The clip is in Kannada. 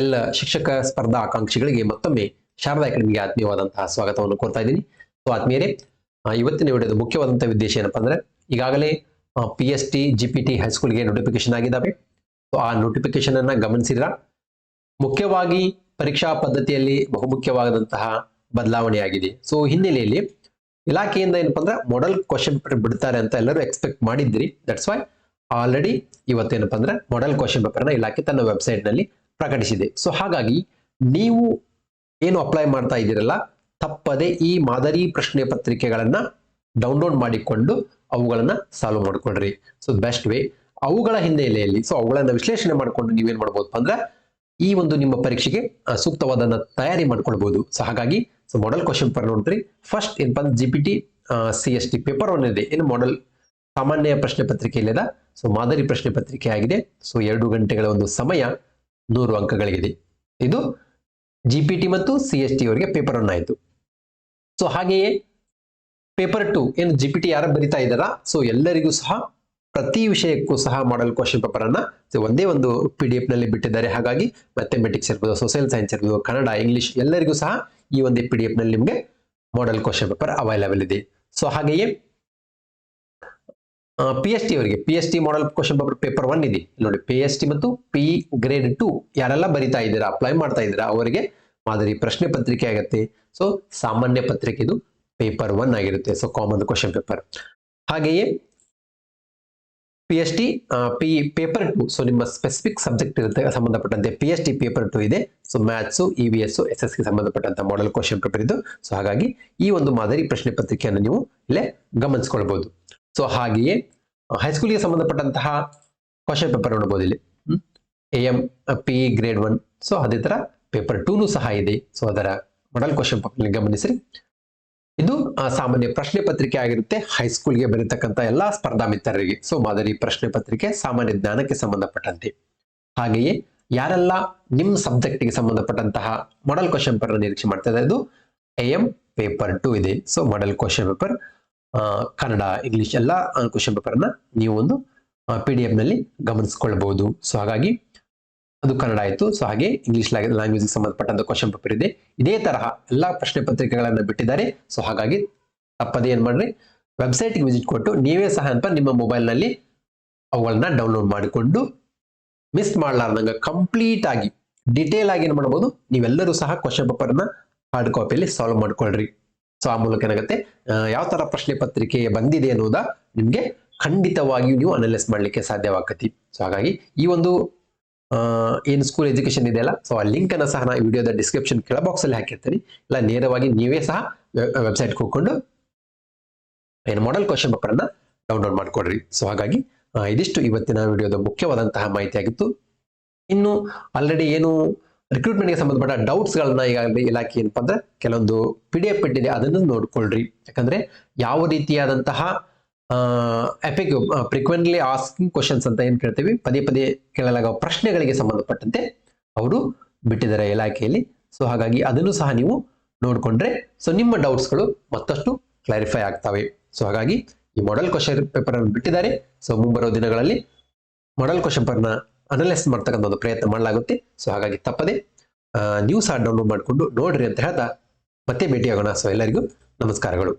ಎಲ್ಲ ಶಿಕ್ಷಕ ಸ್ಪರ್ಧಾ ಆಕಾಂಕ್ಷಿಗಳಿಗೆ ಮತ್ತೊಮ್ಮೆ ಶಾರದಾ ಅಕಾಡೆಮಿಗೆ ಆತ್ಮೀಯವಾದಂತಹ ಸ್ವಾಗತವನ್ನು ಕೋರ್ತಾ ಇದ್ದೀನಿ. ಸೊ ಆತ್ಮೀಯರೇ, ಇವತ್ತಿನ ವಿಡಿಯೋದ ಮುಖ್ಯವಾದಂತಹ ಉದ್ದೇಶ ಏನಪ್ಪಾ ಅಂದ್ರೆ, ಈಗಾಗಲೇ PST GPT ಹೈಸ್ಕೂಲ್ಗೆ ನೋಟಿಫಿಕೇಶನ್ ಆಗಿದ್ದಾವೆ. ಸೊ ಆ ನೋಟಿಫಿಕೇಶನ್ ಅನ್ನ ಗಮನಿಸಿದ್ರ, ಮುಖ್ಯವಾಗಿ ಪರೀಕ್ಷಾ ಪದ್ಧತಿಯಲ್ಲಿ ಬಹುಮುಖ್ಯವಾದಂತಹ ಬದಲಾವಣೆ ಆಗಿದೆ. ಸೊ ಹಿನ್ನೆಲೆಯಲ್ಲಿ ಇಲಾಖೆಯಿಂದ ಏನಪ್ಪಾ ಅಂದ್ರೆ ಮಾಡೆಲ್ ಕ್ವಶನ್ ಪೇಪರ್ ಬಿಡ್ತಾರೆ ಅಂತ ಎಲ್ಲರೂ ಎಕ್ಸ್ಪೆಕ್ಟ್ ಮಾಡಿದ್ರಿ. ದಟ್ಸ್ ವೈ ಆಲ್ರೆಡಿ ಇವತ್ತೇನಪ್ಪಾ ಅಂದ್ರೆ ಮಾಡೆಲ್ ಕ್ವಶನ್ ಪೇಪರ್ ನ ಇಲಾಖೆ ತನ್ನ ವೆಬ್ಸೈಟ್ ನಲ್ಲಿ ಪ್ರಕಟಿಸಿದೆ. ಸೊ ಹಾಗಾಗಿ ನೀವು ಏನು ಅಪ್ಲೈ ಮಾಡ್ತಾ ಇದ್ದೀರಲ್ಲ, ತಪ್ಪದೆ ಈ ಮಾದರಿ ಪ್ರಶ್ನೆ ಪತ್ರಿಕೆಗಳನ್ನ ಡೌನ್ಲೋಡ್ ಮಾಡಿಕೊಂಡು ಅವುಗಳನ್ನ ಸಾಲ್ವ್ ಮಾಡ್ಕೊಳ್ರಿ. So best way. ಅವುಗಳ ಹಿನ್ನೆಲೆಯಲ್ಲಿ ಅವುಗಳನ್ನ ವಿಶ್ಲೇಷಣೆ ಮಾಡಿಕೊಂಡು ನೀವೇನ್ ಮಾಡ್ಬೋದು ಅಂದ್ರೆ ಈ ಒಂದು ನಿಮ್ಮ ಪರೀಕ್ಷೆಗೆ ಸೂಕ್ತವಾದನ್ನ ತಯಾರಿ ಮಾಡ್ಕೊಳ್ಬಹುದು. ಸೊ ಹಾಗಾಗಿ ಮಾಡೆಲ್ ಕ್ವಶನ್ ಪೇಪರ್ ನೋಡ್ರಿ. ಫಸ್ಟ್ ಏನಪ್ಪ ಅಂದ್ರೆ GPT CST ಪೇಪರ್ 1 ಇದೆ. ಏನು ಮಾಡೆಲ್ ಸಾಮಾನ್ಯ ಪ್ರಶ್ನೆ ಪತ್ರಿಕೆ ಇಲ್ಲದ ಮಾದರಿ ಪ್ರಶ್ನೆ ಪತ್ರಿಕೆ ಆಗಿದೆ. ಸೊ 2 ಗಂಟೆಗಳ ಒಂದು ಸಮಯ, 100 ಅಂಕಗಳಿಗಿದೆ. ಇದು GPT ಮತ್ತು CST ಅವರಿಗೆ ಪೇಪರ್ 1 ಆಯಿತು. ಸೊ ಹಾಗೆಯೇ ಪೇಪರ್ 2 ಏನು GPT ಯಾರು ಬರಿತಾ ಇದ್ದಾರಾ, ಸೊ ಎಲ್ಲರಿಗೂ ಸಹ ಪ್ರತಿ ವಿಷಯಕ್ಕೂ ಸಹ ಮಾಡೆಲ್ ಕ್ವಶನ್ ಪೇಪರ್ ಅನ್ನ ಒಂದೇ ಒಂದು PDF ನಲ್ಲಿ ಬಿಟ್ಟಿದ್ದಾರೆ. ಹಾಗಾಗಿ ಮ್ಯಾಥಮೆಟಿಕ್ಸ್ ಇರ್ಬೋದು, ಸೋಷಿಯಲ್ ಸೈನ್ಸ್ ಇರ್ಬೋದು, ಕನ್ನಡ, ಇಂಗ್ಲಿಷ್ ಎಲ್ಲರಿಗೂ ಸಹ ಈ ಒಂದು PDF ನಲ್ಲಿ ನಿಮಗೆ ಮಾಡೆಲ್ ಕ್ವಶನ್ ಪೇಪರ್ ಅವೈಲೇಬಲ್ ಇದೆ. ಸೊ ಹಾಗೆಯೇ PST ಅವರಿಗೆ PST ಮಾಡೆಲ್ ಕ್ವಶನ್ ಪೇಪರ್ 1 ಇದೆ ನೋಡಿ. PST ಮತ್ತು P ಗ್ರೇಡ್ 2 ಯಾರೆಲ್ಲ ಬರಿತಾ ಇದ್ದೀರಾ, ಅಪ್ಲೈ ಮಾಡ್ತಾ ಇದ್ದೀರಾ, ಅವರಿಗೆ ಮಾದರಿ ಪ್ರಶ್ನೆ ಪತ್ರಿಕೆ ಆಗುತ್ತೆ. ಸೊ ಸಾಮಾನ್ಯ ಪತ್ರಿಕೆ ಇದು ಪೇಪರ್ 1 ಆಗಿರುತ್ತೆ. So common question paper. ಹಾಗೆಯೇ PST ಪೇಪರ್ 2, ಸೊ ನಿಮ್ಮ ಸ್ಪೆಸಿಫಿಕ್ ಸಬ್ಜೆಕ್ಟ್ ಇರುತ್ತೆ ಸಂಬಂಧಪಟ್ಟಂತೆ PST ಪೇಪರ್ 2 ಇದೆ. ಸೊ ಮ್ಯಾಥ್ಸ್, EVS, SS ಗೆ ಸಂಬಂಧಪಟ್ಟಂತ ಮಾಡೆಲ್ ಕ್ವಶನ್ ಪೇಪರ್ ಇದು. ಸೊ ಹಾಗಾಗಿ ಈ ಒಂದು ಮಾದರಿ ಪ್ರಶ್ನೆ ಪತ್ರಿಕೆಯನ್ನು ನೀವು ಇಲ್ಲೇ ಗಮನಿಸಿಕೊಳ್ಬಹುದು. ಸೊ ಹಾಗೆಯೇ ಹೈಸ್ಕೂಲ್ಗೆ ಸಂಬಂಧಪಟ್ಟಂತಹ ಕ್ವಶನ್ ಪೇಪರ್ ನೋಡಬಹುದು ಇಲ್ಲಿ. AM P grade 1. ಸೊ ಅದೇ ತರ ಪೇಪರ್ 2 ಸಹ ಇದೆ. ಸೊ ಅದರ ಮಾಡೆಲ್ ಕ್ವಶನ್ ಪೇಪರ್ ಗಮನಿಸಿ. ಇದು ಸಾಮಾನ್ಯ ಪ್ರಶ್ನೆ ಪತ್ರಿಕೆ ಆಗಿರುತ್ತೆ ಹೈಸ್ಕೂಲ್ಗೆ ಬರೀತಕ್ಕಂಥ ಎಲ್ಲಾ ಸ್ಪರ್ಧಾ ಮಿತ್ರರಿಗೆ. ಸೊ ಮಾದರಿ ಪ್ರಶ್ನೆ ಪತ್ರಿಕೆ ಸಾಮಾನ್ಯ ಜ್ಞಾನಕ್ಕೆ ಸಂಬಂಧಪಟ್ಟಂತೆ. ಹಾಗೆಯೇ ಯಾರೆಲ್ಲ ನಿಮ್ಮ ಸಬ್ಜೆಕ್ಟ್ಗೆ ಸಂಬಂಧಪಟ್ಟಂತಹ ಮಾಡೆಲ್ ಕ್ವಶನ್ ಪೇಪರ್ ನಿರೀಕ್ಷೆ ಮಾಡ್ತಾ ಇದ್ದಾರೆ, ಇದು AM ಪೇಪರ್ 2 ಇದೆ. So model question paper Kannada, English ಎಲ್ಲ ಕ್ವಶನ್ ಪೇಪರ್ ಅನ್ನ ನೀವು ಒಂದು PDF ನಲ್ಲಿ ಗಮನಿಸಿಕೊಳ್ಳಬಹುದು. ಸೊ ಹಾಗಾಗಿ ಅದು ಕನ್ನಡ ಆಯ್ತು. ಸೊ ಹಾಗೆ ಇಂಗ್ಲಿಷ್ ಲ್ಯಾಂಗ್ವೇಜ್ ಸಂಬಂಧಪಟ್ಟಂತ ಕ್ವಶನ್ ಪೇಪರ್ ಇದೆ. ಇದೇ ತರಹ ಎಲ್ಲಾ ಪ್ರಶ್ನೆ ಪತ್ರಿಕೆಗಳನ್ನ ಬಿಟ್ಟಿದ್ದಾರೆ. ಸೊ ಹಾಗಾಗಿ ತಪ್ಪದೇ ಏನ್ ಮಾಡ್ರಿ, ವೆಬ್ಸೈಟ್ ಗೆ ವಿಸಿಟ್ ಕೊಟ್ಟು ನೀವೇ ಸಹ ನಿಮ್ಮ ಮೊಬೈಲ್ ನಲ್ಲಿ ಅವುಗಳನ್ನ ಡೌನ್ಲೋಡ್ ಮಾಡಿಕೊಂಡು ಮಿಸ್ ಮಾಡಲಾರ್ದಂಗ ಕಂಪ್ಲೀಟ್ ಆಗಿ ಡಿಟೇಲ್ ಆಗಿ ಏನ್ ಮಾಡಬಹುದು, ನೀವೆಲ್ಲರೂ ಸಹ ಕ್ವಶನ್ ಪೇಪರ್ ನ ಹಾರ್ಡ್ ಕಾಪಿಯಲ್ಲಿ ಸಾಲ್ವ್ ಮಾಡ್ಕೊಳ್ರಿ. ಸೊ ಆ ಮೂಲಕ ಏನಾಗುತ್ತೆ, ಯಾವ ತರ ಪ್ರಶ್ನೆ ಪತ್ರಿಕೆ ಬಂದಿದೆ ಅನ್ನೋದ ನಿಮ್ಗೆ ಖಂಡಿತವಾಗಿಯೂ ನೀವು ಅನಲೈಸ್ ಮಾಡ್ಲಿಕ್ಕೆ ಸಾಧ್ಯವಾಗತಿ. ಸೊ ಹಾಗಾಗಿ ಈ ಒಂದು ಏನು ಸ್ಕೂಲ್ ಎಜುಕೇಶನ್ ಇದೆಯಲ್ಲ, ಸೊ ಆ ಲಿಂಕ್ ಅನ್ನ ಸಹ ನಾನು ವಿಡಿಯೋದ ಡಿಸ್ಕ್ರಿಪ್ಷನ್ ಕೆಳ ಬಾಕ್ಸ್ ಅಲ್ಲಿ ಹಾಕಿರ್ತೀನಿ. ಇಲ್ಲ ನೇರವಾಗಿ ನೀವೇ ಸಹ ವೆಬ್ಸೈಟ್ ಹೋಗ್ಕೊಂಡು ಏನು ಮಾಡೆಲ್ ಕ್ವಶನ್ ಪೇಪರ್ ಅನ್ನ ಡೌನ್ಲೋಡ್ ಮಾಡ್ಕೊಡ್ರಿ. ಸೊ ಹಾಗಾಗಿ ಇದಿಷ್ಟು ಇವತ್ತಿನ ವಿಡಿಯೋದ ಮುಖ್ಯವಾದಂತಹ ಮಾಹಿತಿ ಆಗಿತ್ತು. ಇನ್ನು ಆಲ್ರೆಡಿ ಏನು ರಿಕ್ರೂಟ್ಮೆಂಟ್ ಗೆ ಸಂಬಂಧಪಟ್ಟ ಡೌಟ್ಸ್ ಗಳನ್ನ ಈಗಾಗಲೇ ಇಲಾಖೆ ಏನಪ್ಪಾ ಅಂದ್ರೆ ಕೆಲವೊಂದು PDF ಇಟ್ಟಿದೆ, ಅದನ್ನು ನೋಡ್ಕೊಳ್ರಿ. ಯಾಕಂದ್ರೆ ಯಾವ ರೀತಿಯಾದಂತಹ ಎಫೆಕ್ಟಿವ್ ಫ್ರೀಕ್ವೆಂಟ್ಲಿ ಆಸ್ಕಿಂಗ್ ಕ್ವಶನ್ಸ್ ಅಂತ ಏನ್ ಕೇಳ್ತೀವಿ, ಪದೇ ಪದೇ ಕೇಳಲಾಗುವ ಪ್ರಶ್ನೆಗಳಿಗೆ ಸಂಬಂಧಪಟ್ಟಂತೆ ಅವರು ಬಿಟ್ಟಿದ್ದಾರೆ ಇಲಾಖೆಯಲ್ಲಿ. ಸೊ ಹಾಗಾಗಿ ಅದನ್ನು ಸಹ ನೀವು ನೋಡ್ಕೊಂಡ್ರೆ ಸೊ ನಿಮ್ಮ ಡೌಟ್ಸ್ ಗಳು ಮತ್ತಷ್ಟು ಕ್ಲಾರಿಫೈ ಆಗ್ತವೆ. ಸೊ ಹಾಗಾಗಿ ಈ ಮಾಡೆಲ್ ಕ್ವಶನ್ ಪೇಪರ್ ಅನ್ನು ಬಿಟ್ಟಿದ್ದಾರೆ. ಸೊ ಮುಂಬರುವ ದಿನಗಳಲ್ಲಿ ಮಾಡೆಲ್ ಕ್ವಶನ್ ಪೇಪರ್ ನ ಅನಲೈಸ್ ಮಾಡ್ತಕ್ಕಂಥ ಒಂದು ಪ್ರಯತ್ನ ಮಾಡಲಾಗುತ್ತೆ. ಸೊ ಹಾಗಾಗಿ ತಪ್ಪದೆ ನೀವು ಸಹ ಡೌನ್ಲೋಡ್ ಮಾಡಿಕೊಂಡು ನೋಡ್ರಿ ಅಂತ ಹೇಳ್ತಾ ಮತ್ತೆ ಭೇಟಿಯಾಗೋಣ. ಸೊ ಎಲ್ಲರಿಗೂ ನಮಸ್ಕಾರಗಳು.